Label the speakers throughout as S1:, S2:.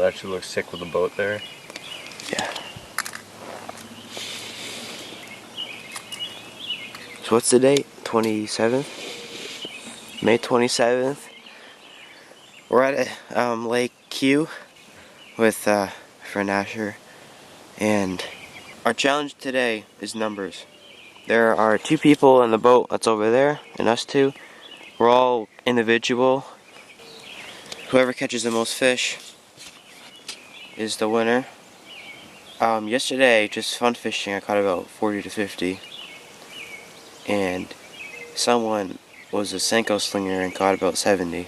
S1: That actually looks sick with the boat there.
S2: Yeah. So what's the date? 27th? May 27th. We're at Lake Q with friend Asher, and our challenge today is numbers. There are 2 people in the boat that's over there, and us 2. We're all individual. Whoever catches the most fish is the winner. Yesterday, just fun fishing, I caught about 40 to 50. And someone was a Senko slinger and caught about 70.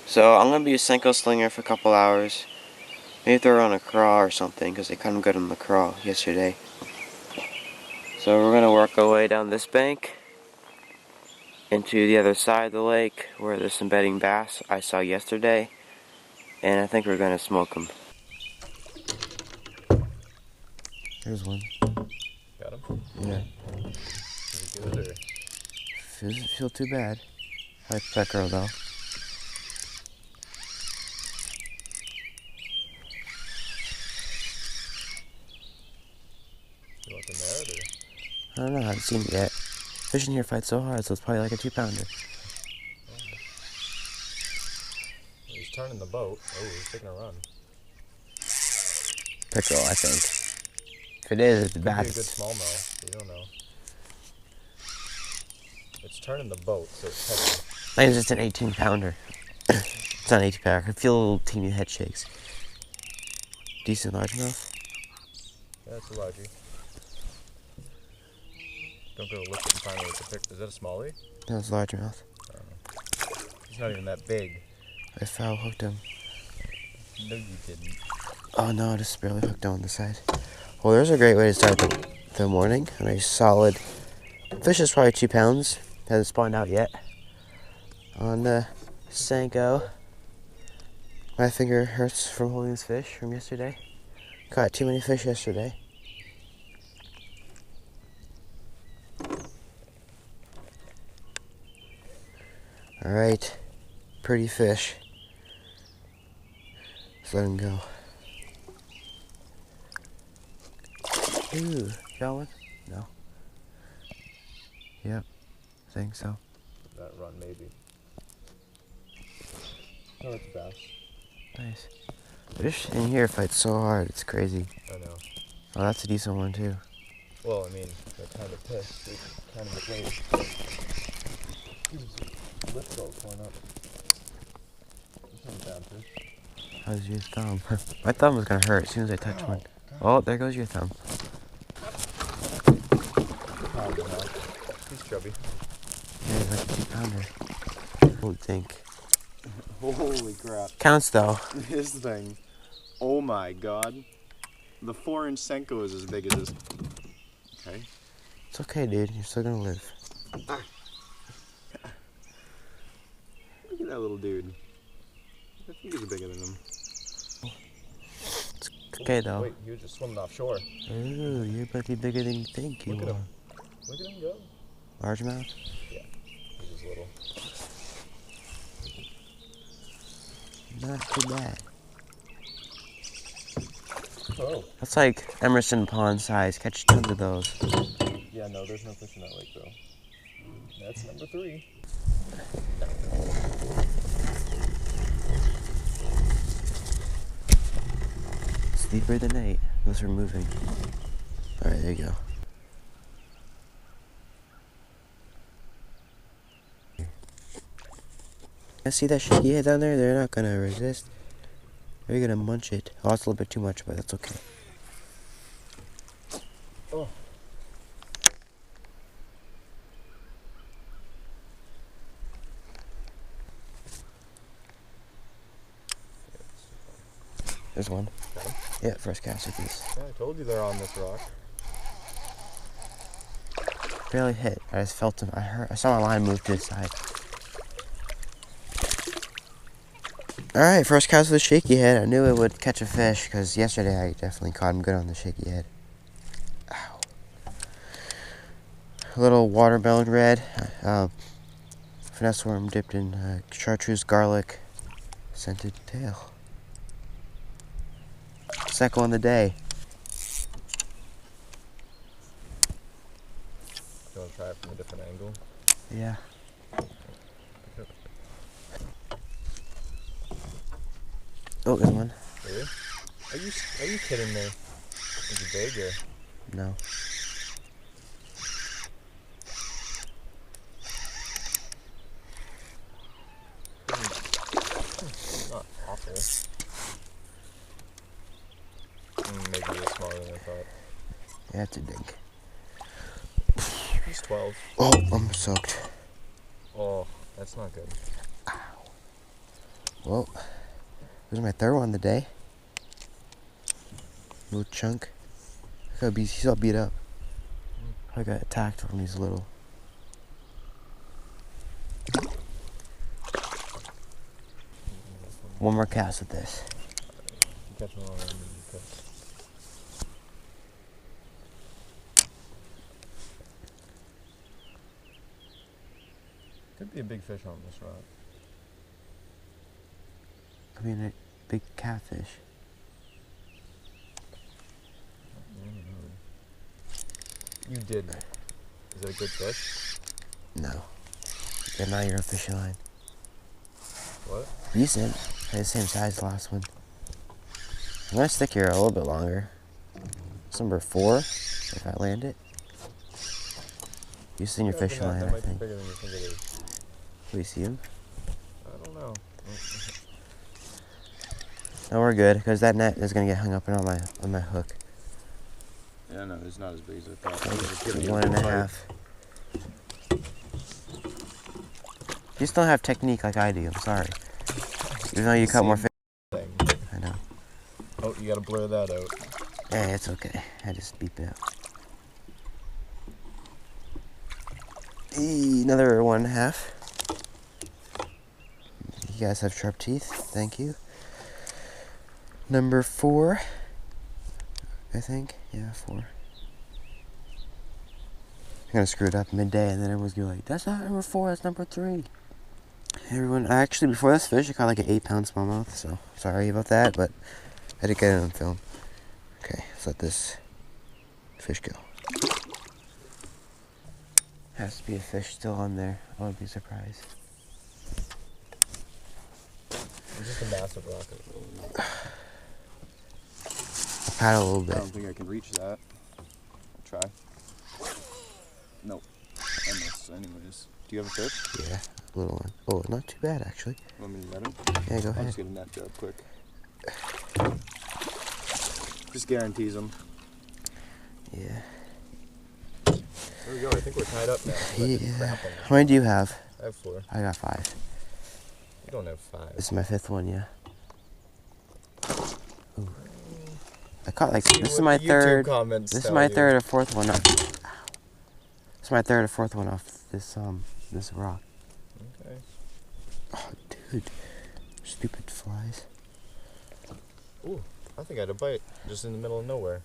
S2: So I'm going to be a Senko slinger for a couple hours. Maybe throw on a craw or something, because they caught him good on the craw yesterday. So we're going to work our way down this bank into the other side of the lake where there's some bedding bass I saw yesterday. And I think we're going to smoke them. There's one.
S1: Got him?
S2: Yeah.
S1: Is he good or?
S2: Doesn't feel too bad. I like that girl though.
S1: You want them there or?
S2: I don't know, I haven't seen it yet. Fishing here fights so hard, so it's probably like a 2-pounder.
S1: He's turning the boat. Oh, he's taking a run.
S2: Pickerel, I think. If it is, it's bad.
S1: Could be a good smallmouth. You don't know. It's turning the boat, so it's heavy.
S2: I think it's just an 18-pounder. It's not an 18-pounder. I can feel little teeny head shakes. Decent largemouth.
S1: Yeah, it's a largie. Don't go look and find out what the pick. Is that a smallie?
S2: That was largemouth.
S1: He's not even that big.
S2: I foul hooked him.
S1: No, you didn't.
S2: Oh no, I just barely hooked him on the side. Well, there's a great way to start the morning. A nice solid fish is probably 2 pounds. Hasn't spawned out yet. On the Senko. My finger hurts from holding this fish from yesterday. Caught too many fish yesterday. Alright. Pretty fish. Let's let him go. Ooh, got one? No. Yep, I think so.
S1: That run, maybe. Oh, it's bass.
S2: Nice. Fish in here fight so hard, it's crazy.
S1: I know.
S2: Oh, that's a decent one too.
S1: Well, I mean, they're kind of pissed. They're kind of afraid. His lip boat going up. There's no bad fish.
S2: How's your thumb? My thumb was gonna hurt as soon as I touched one. Oh, there goes your thumb.
S1: He's chubby.
S2: Yeah, he's like a 2-pounder. What do you think?
S3: Holy crap.
S2: Counts though.
S3: This thing. Oh my god. The 4-inch Senko is as big as this. Okay.
S2: It's okay, dude. You're still gonna live.
S3: Look at that little dude. I think he's bigger than him.
S2: It's okay though.
S1: Wait, he was just swimming offshore.
S2: Ooh, you're about to be bigger than you think you
S1: Look at
S2: are.
S1: him. Look at him go.
S2: Largemouth?
S1: Yeah, he's just little.
S2: Not too bad.
S1: Oh.
S2: That's like Emerson Pond size. Catch tons of those.
S1: Yeah, no, there's no fish in that lake though. That's number 3.
S2: It's deeper than 8. Unless we're moving. Alright, there you go. I see that shaky head down there? They're not gonna resist. They're gonna munch it. Oh, it's a little bit too much, but that's okay.
S1: Oh.
S2: There's one.
S1: Got him?
S2: Yeah, first cast with these.
S1: Yeah, I told you they're on this rock.
S2: Barely hit. I just felt him. I saw my line move to the side. Alright, first cast with a shaky head. I knew it would catch a fish because yesterday I definitely caught him good on the shaky head. Ow. A little watermelon red. Finesse worm dipped in chartreuse, garlic, Scented tail. Second one of the day.
S1: You want to try it from a different angle?
S2: Yeah. Oh, there's one.
S1: Really? Are you kidding me? Is it big or?
S2: No.
S1: Not awful. Maybe it's smaller than I thought.
S2: Yeah, it's a big.
S1: He's 12.
S2: Oh, I'm soaked.
S1: Oh, that's not good.
S2: Well, this is my third one of the day. Little chunk. He's all beat up. I got attacked when he's little. One more cast with this.
S1: You catch him on and you catch. Could be a big fish on this rod.
S2: I mean, a big catfish.
S1: You did. Is that a good fish?
S2: No. They're not your fishing line.
S1: What?
S2: Decent. They're the same size as the last one. I'm gonna stick here a little bit longer. It's number 4, if I land it. You've seen your fishing line,
S1: that
S2: I
S1: might
S2: think.
S1: be bigger than you think it is.
S2: Do we see him?
S1: I don't know.
S2: No, we're good, because that net is gonna get hung up on my hook.
S3: Yeah, no, it's not as big as I thought.
S2: Like 1.5. You just don't have technique like I do, I'm sorry. Even though you cut more fish.
S1: Thing.
S2: I know.
S1: Oh, you gotta blur that out.
S2: Hey, it's okay. I just beep it out. Another 1.5. You guys have sharp teeth. Thank you. Number 4. I think. Yeah, 4. I'm gonna screw it up midday and then everyone's gonna be like, that's not number 4, that's number 3. Everyone, actually, before this fish, I caught like an 8-pound smallmouth, so sorry about that, but I did get it on film. Okay, let's let this fish go. Has to be a fish still on there. I wouldn't be surprised.
S1: It's just a massive rocket.
S2: Paddle a little bit.
S3: I don't think I can reach that. I'll try. Nope. I missed anyways. Do you have a fish?
S2: Yeah, a little one. Oh, not too bad actually.
S3: Want me to let him?
S2: Yeah, go
S3: I'll
S2: ahead.
S3: just get a net job quick. Just guarantees them.
S2: Yeah.
S1: There we go. I think we're tied up now.
S2: Yeah. How many do you have?
S1: I have 4.
S2: I got 5.
S1: You don't have 5.
S2: This is my 5th one, yeah. Ooh. I caught like, this is my third. This is my third or 4th one off. This is my 3rd or 4th one off this rock.
S1: Okay.
S2: Oh, dude. Stupid flies.
S1: Ooh, I think I had a bite just in the middle of nowhere.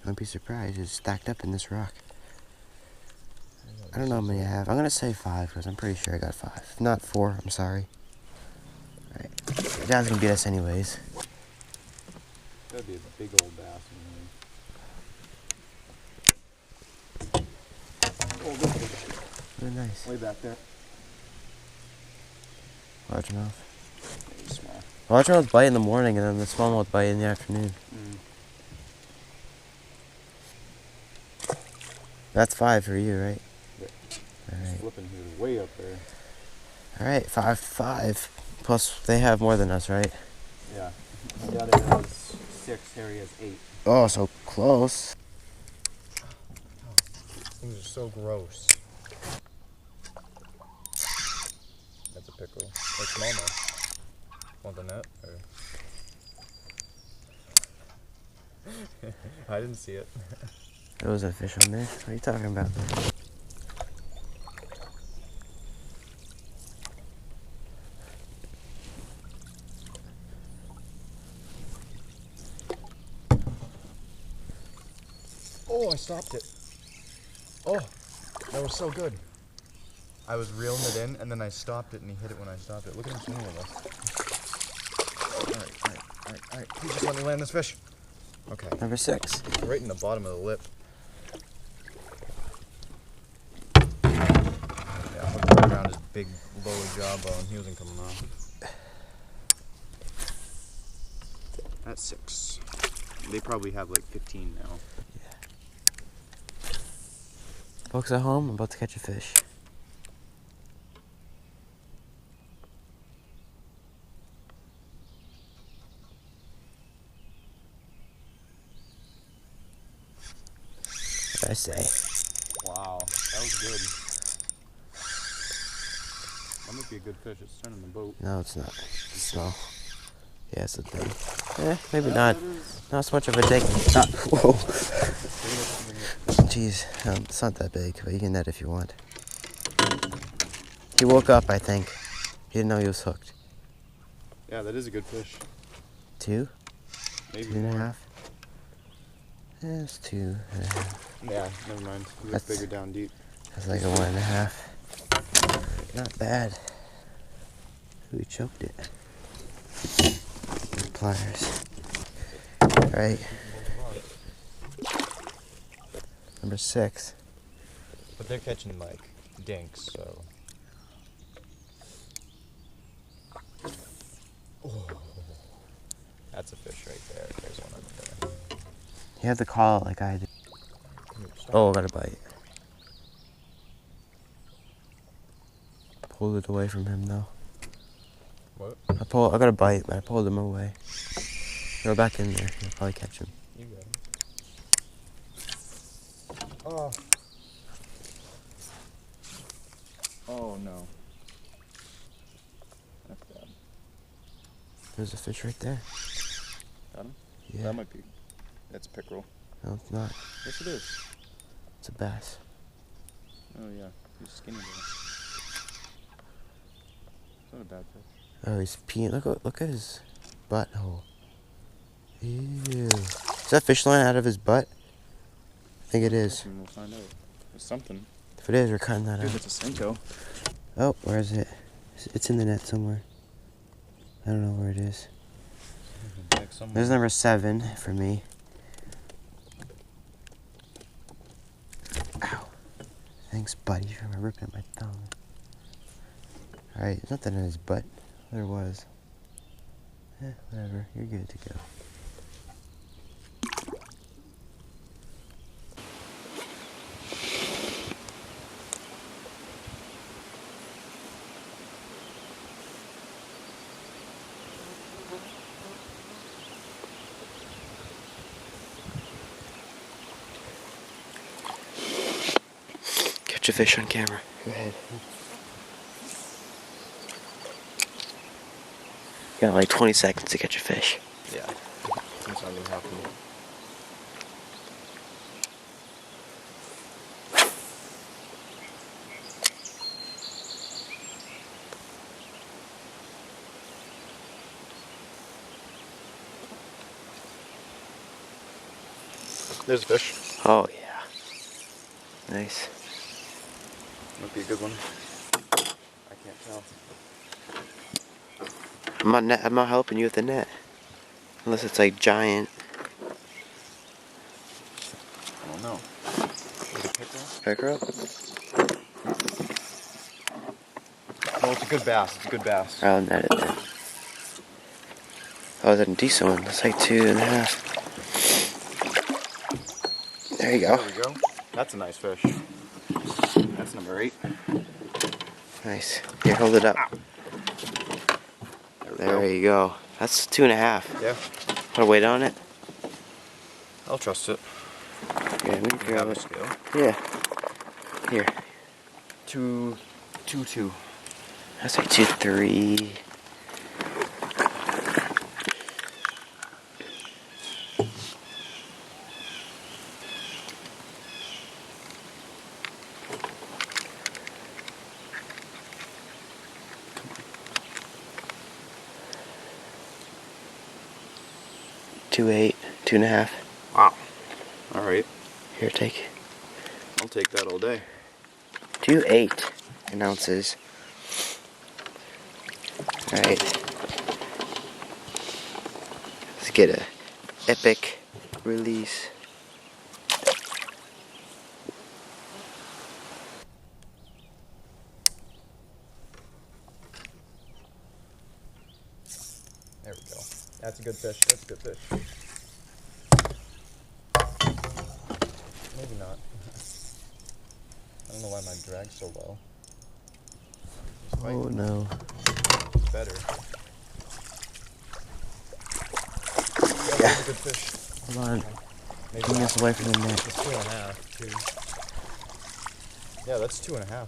S2: Don't be surprised. It's stacked up in this rock. I don't know how many I have. I'm gonna say 5 because I'm pretty sure I got 5. If not 4, I'm sorry. Alright. Dad's gonna beat us anyways.
S3: That'd be a big old bass. Oh, look at it.
S2: Really nice.
S3: Way back there.
S2: Largemouth.
S3: Maybe small.
S2: Largemouth bite in the morning and then the smallmouth bite in the afternoon. That's 5 for you, right?
S3: Yeah.
S2: Alright.
S3: Flipping here, way up there.
S2: Alright, 5. Plus, they have more than us, right?
S3: Yeah. My dad has 6, Harry has 8.
S2: Oh, so close.
S1: Things are so gross. That's a pickle. Or smallmouth. Want the net? Or? I didn't see it.
S2: There was a fish on there. What are you talking about?
S1: Oh, I stopped it. Oh, that was so good. I was reeling it in, and then I stopped it, and he hit it when I stopped it. Look at him swinging with us.
S3: Alright. Please just let me land this fish. Okay.
S2: Number 6.
S3: Right in the bottom of the lip. Yeah, I'm looking around his big lower jawbone. He wasn't coming off. That's 6. They probably have like 15 now.
S2: Folks at home, I'm about to catch a fish. What did I say?
S3: Wow, that was good. That might be a good fish. It's turning the boat.
S2: No, it's not. It's small. Yeah, it's a thing. Maybe not. Not so much of a dig. Whoa. Jeez, it's not that big, but you can net if you want. He woke up, I think. He didn't know he was hooked.
S3: Yeah, that is a good fish.
S2: 2?
S3: Maybe
S2: 2.5? Yeah, it's 2.5.
S3: Yeah, never mind. He was bigger down deep.
S2: That's like a 1.5. Not bad. We choked it. Pliers. Alright. Number 6.
S3: But they're catching like dinks, so. Oh, that's a fish right there. There's one up there.
S2: You have to call it like I did. Oh, I got a bite. Pulled it away from him though.
S3: What?
S2: I got a bite, but I pulled him away. Go back in there. You'll probably catch him.
S3: You got him. Oh. Oh no. That's bad.
S2: There's a fish right there.
S3: Got him?
S2: Yeah.
S3: That might be. That's pickerel.
S2: No, it's not.
S3: Yes, it is.
S2: It's a bass.
S3: Oh yeah. He's skinny though. It's not a bad fish.
S2: Oh, he's peeing. Look at his butthole. Ew. Is that fish line out of his butt? I think it is.
S3: We'll find out. It's something.
S2: If it is, we're cutting that
S3: Dude,
S2: out.
S3: it's a Senko.
S2: Oh, where is it? It's in the net somewhere. I don't know where it is. There's number 7 for me. Ow. Thanks, buddy, for ripping at my thumb. Alright, there's nothing in his butt. There was. Whatever. You're good to go. Catch a fish on camera. Go ahead. You got like 20 seconds to catch a fish.
S3: Yeah. Since I'm gonna help you. There's a fish.
S2: Oh yeah. Nice.
S3: Might be a good one. I can't tell.
S2: I'm not helping you with the net. Unless it's like giant.
S3: I don't know. Is it pickerel?
S2: Pickerel?
S3: Oh, it's a good bass. It's a good bass.
S2: I'll net it then. Oh, that's a decent one. That's like 2.5. There you go.
S3: There we go. That's a nice fish. That's number 8.
S2: Nice. Here, hold it up.
S3: Ow.
S2: There you go. That's 2.5.
S3: Yeah.
S2: Put a weight on it?
S3: I'll trust it.
S2: Yeah, we can figure
S3: Have
S2: out
S3: a
S2: it.
S3: scale.
S2: Yeah. Here.
S3: 2.
S2: That's like 2.3. $2.8, 2.5.
S3: Wow. All right.
S2: Here, take.
S3: I'll take that all day.
S2: 2.8 in ounces. Alright. to get a epic release.
S3: There we go. That's a good fish. That's a good fish. Maybe not. I don't know why my drag's so low.
S2: Oh no.
S3: It's better. Yeah, that's a good fish.
S2: Hold on.
S3: Maybe
S2: Bring
S3: not.
S2: this away from the net.
S3: It's 2.5. Yeah, that's 2.5.
S2: Yeah,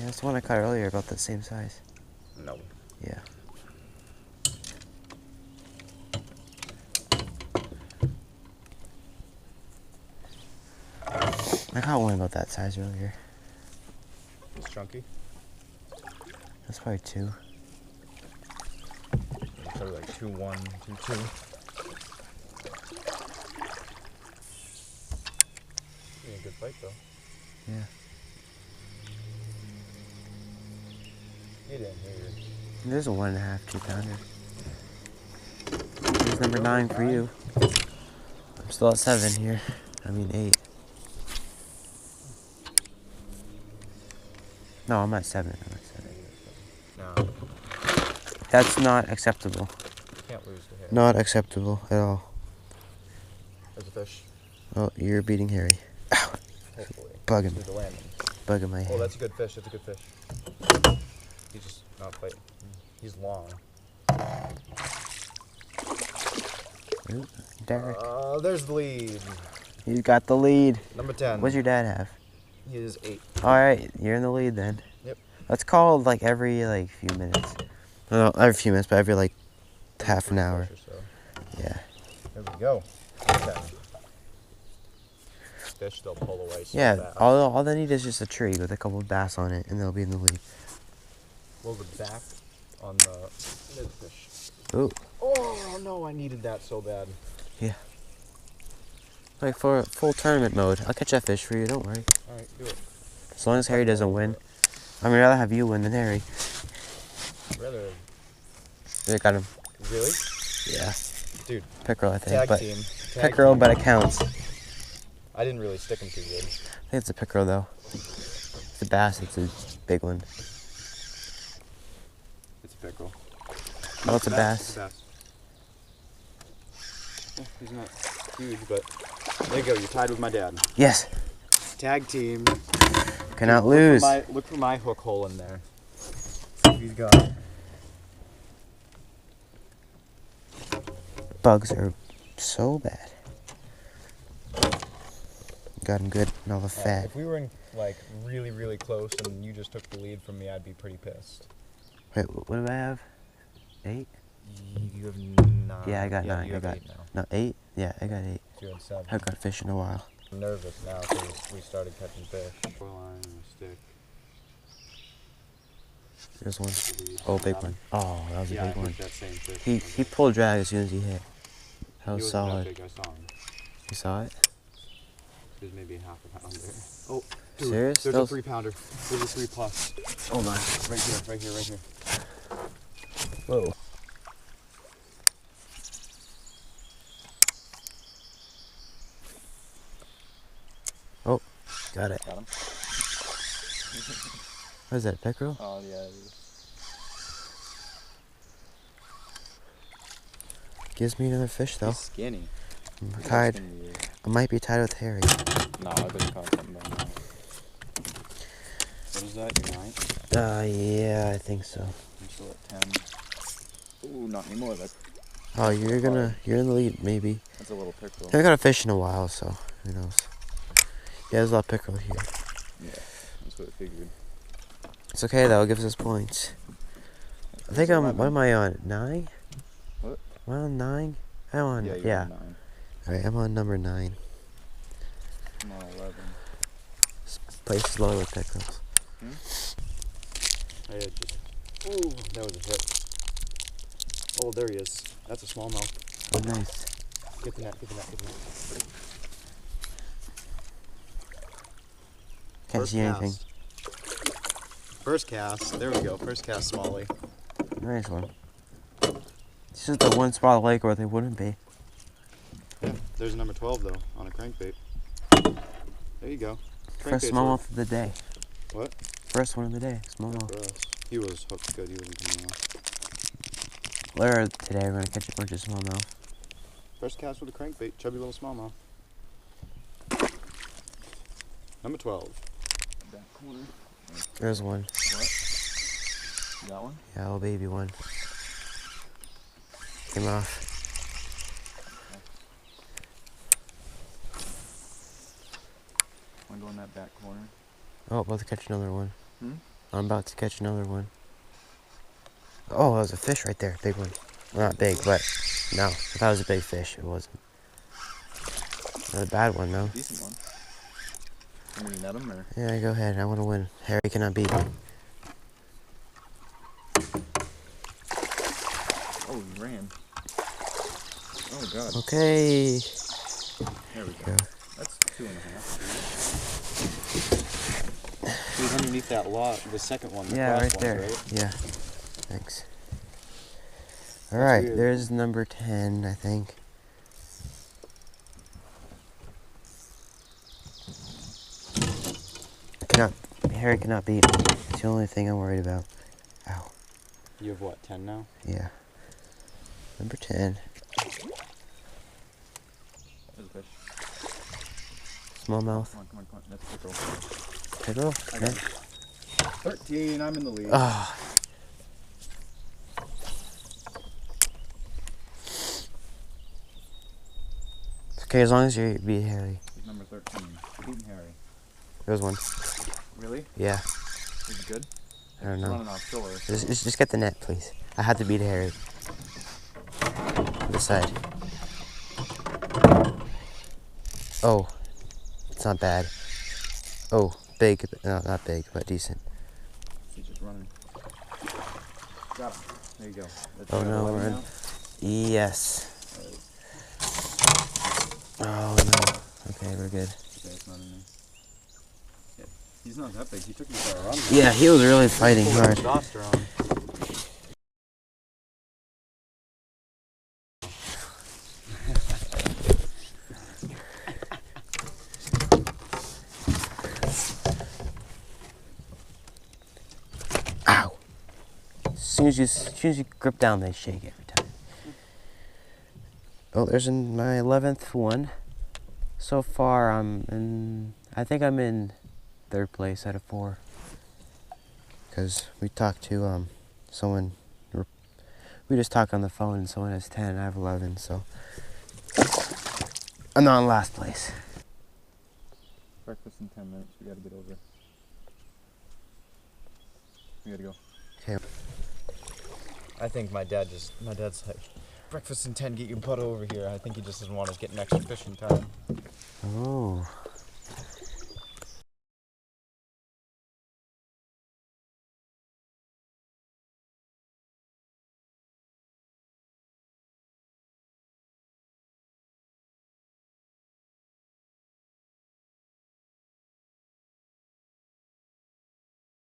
S2: that's the one I caught earlier, about the same size.
S3: No.
S2: Yeah. I caught one about that size earlier.
S3: It's chunky.
S2: That's probably 2.
S3: It's probably like 2.1, 2.2. Yeah, good fight though.
S2: Yeah.
S3: He didn't hear you.
S2: There's a 1.5, 2 pounder. Here's number 9 for you. I'm still at 7 here. I mean 8. No, I'm at 7. I'm at 7.
S3: No,
S2: That's not acceptable.
S3: can't lose to Harry.
S2: Not acceptable at all.
S3: There's a fish.
S2: Oh, you're beating Harry. Ow.
S3: Hopefully.
S2: Bugging
S3: Through the landing.
S2: Bugging my
S3: Oh,
S2: head.
S3: that's a good fish. That's a good fish. He's just not fighting. He's long.
S2: Ooh, Derek.
S3: There's the lead.
S2: You got the lead.
S3: Number 10.
S2: What's your dad have?
S3: He is 8.
S2: Alright, you're in the lead then.
S3: Yep.
S2: Let's call like every few minutes. No, not every few minutes, but every like half an hour.
S3: Fish or so.
S2: Yeah.
S3: There we go. 10. Fish, they'll pull away so
S2: Yeah,
S3: fast.
S2: all they need is just a tree with a couple of bass on it and they'll be in the lead.
S3: Well, the back on the there's the fish.
S2: Ooh.
S3: Oh no, I needed that so bad.
S2: Yeah. Like for full tournament mode. I'll catch that fish for you, don't worry.
S3: Alright, do it.
S2: As long as Harry doesn't win. I mean, I'd rather have you win than Harry.
S3: Rather,
S2: They got him.
S3: really?
S2: Yeah.
S3: Dude,
S2: Pickerel, I think.
S3: tag
S2: But
S3: team. Tag
S2: pickerel,
S3: team.
S2: but it counts. I
S3: I didn't really stick him too good.
S2: think it's a pickerel though. It's a bass, it's a big one.
S3: It's a pickerel.
S2: Oh, it's a bass.
S3: It's a bass. Yeah, he's not huge, but there you go. You're tied with my dad.
S2: Yes.
S3: Tag team.
S2: Cannot lose.
S3: Look for my hook hole in there. See if he's got it.
S2: Bugs are so bad. Got him good and all the fat.
S3: If we were in like really, really close and you just took the lead from me, I'd be pretty pissed.
S2: Wait, what do I have? 8?
S3: You have 9.
S2: Yeah, I got 9.
S3: You
S2: I
S3: have
S2: got
S3: 8 now.
S2: no 8. Yeah, I got 8.
S3: So you had 7.
S2: I haven't got fish in a while.
S3: I'm nervous now because we started catching fish. 4 line and a stick.
S2: There's one. Oh, big one. Oh, that was a big one.
S3: That same fish.
S2: He pulled drag as soon as he hit. That was solid.
S3: Big, I saw him.
S2: You saw it?
S3: There's maybe half a pound there. Oh, dude,
S2: Serious?
S3: There's
S2: Those-
S3: a 3 pounder. There's a 3 plus.
S2: Hold on.
S3: Right here, right here, right here.
S2: Whoa. Oh, got it.
S3: Got him?
S2: What is that, a pickerel?
S3: Oh, yeah. It is.
S2: Gives me another fish though.
S3: He's skinny.
S2: I'm tied. I might be tied with Harry.
S3: No, I bet you caught something by now. What is that, your 9?
S2: Yeah, I think so.
S3: I'm still at 10. Ooh, not anymore.
S2: Oh, you're in the lead, maybe.
S3: That's a little pickerel.
S2: I haven't got a fish in a while, so who knows. Yeah, there's a lot of pickerel here.
S3: Yeah, that's what I figured.
S2: It's okay though, it gives us points. I think what am I on? 9?
S3: What?
S2: Am I on 9? I'm on,
S3: Yeah, you're
S2: yeah.
S3: on 9.
S2: Alright, I'm on number 9.
S3: I'm on 11.
S2: This place is loaded with pickerels.
S3: I had just... Ooh, that was a hit. Oh, there he is. That's a smallmouth.
S2: Oh, nice.
S3: Get the net, get the net, get the net.
S2: Can't see anything.
S3: First cast. There we go. First cast, smallie.
S2: Nice one. This is the one spot of the lake where they wouldn't be.
S3: Yeah, there's a number 12 though on a crankbait. There you go.
S2: First smallmouth of the day.
S3: What?
S2: First one of the day, smallmouth.
S3: For us. He was hooked good. He wasn't coming off.
S2: Later today, we're gonna catch a bunch of smallmouth.
S3: First cast with a crankbait, chubby little smallmouth. Number 12.
S1: Back corner.
S2: There's one.
S1: What? You got one?
S2: Yeah, little baby one. Came off.
S1: Want to go in that back corner?
S2: Oh, about to catch another one.
S1: Hmm?
S2: I'm about to catch another one. Oh, there's a fish right there, big one. Well, not big, but no. If that was a big fish, it wasn't. Not a bad one though.
S1: Decent one. I'm gonna net him or?
S2: Yeah, go ahead. I want to win. Harry cannot beat me.
S1: Oh, he ran. Oh god.
S2: Okay.
S1: There we go.
S2: Go.
S1: That's 2.5.
S3: He's underneath that lot, the second one. The
S2: Yeah,
S3: cross
S2: right
S3: ones,
S2: there.
S3: right?
S2: Yeah. Thanks. All right,
S3: weird.
S2: there's number 10, I think. Harry cannot beat me. It's the only thing I'm worried about. Ow.
S3: You have what, 10 now?
S2: Yeah. Number 10.
S1: There's a fish.
S2: Smallmouth.
S1: Come on. That's pickle.
S2: Pickle?
S1: I got it. 13, I'm in the lead.
S2: Ah. Okay, as long as you beat Harry.
S1: He's number 13. Beating Harry.
S2: There's one.
S1: Really?
S2: Yeah.
S1: Is it good?
S2: I don't
S1: It's
S2: know.
S1: running offshore.
S2: Just get the net, please. I had to beat Harry. This side. Oh. It's not bad. Oh, big. No, not big, but decent.
S1: He's just running. Got him. There you go. That's
S2: Oh no,
S1: 11
S2: we're in.
S1: now?
S2: Yes. Oh no. Okay, we're good.
S1: Okay, it's not in there. Yeah. He's not that big. He took me for a run.
S2: Yeah, he was really fighting hard.
S3: Testosterone.
S2: Ow. As soon as you grip down, they shake every time. Oh, there's my 11th one. So far, I think I'm in 3rd place out of 4. Because we talked to someone, we just talked on the phone and someone has 10 and I have 11, so I'm not in last place.
S1: Breakfast in 10 minutes. We gotta get over. We gotta go.
S2: Okay.
S3: I think my dad's like, breakfast in 10, get your butt over here. I think he just doesn't want us getting extra fishing time.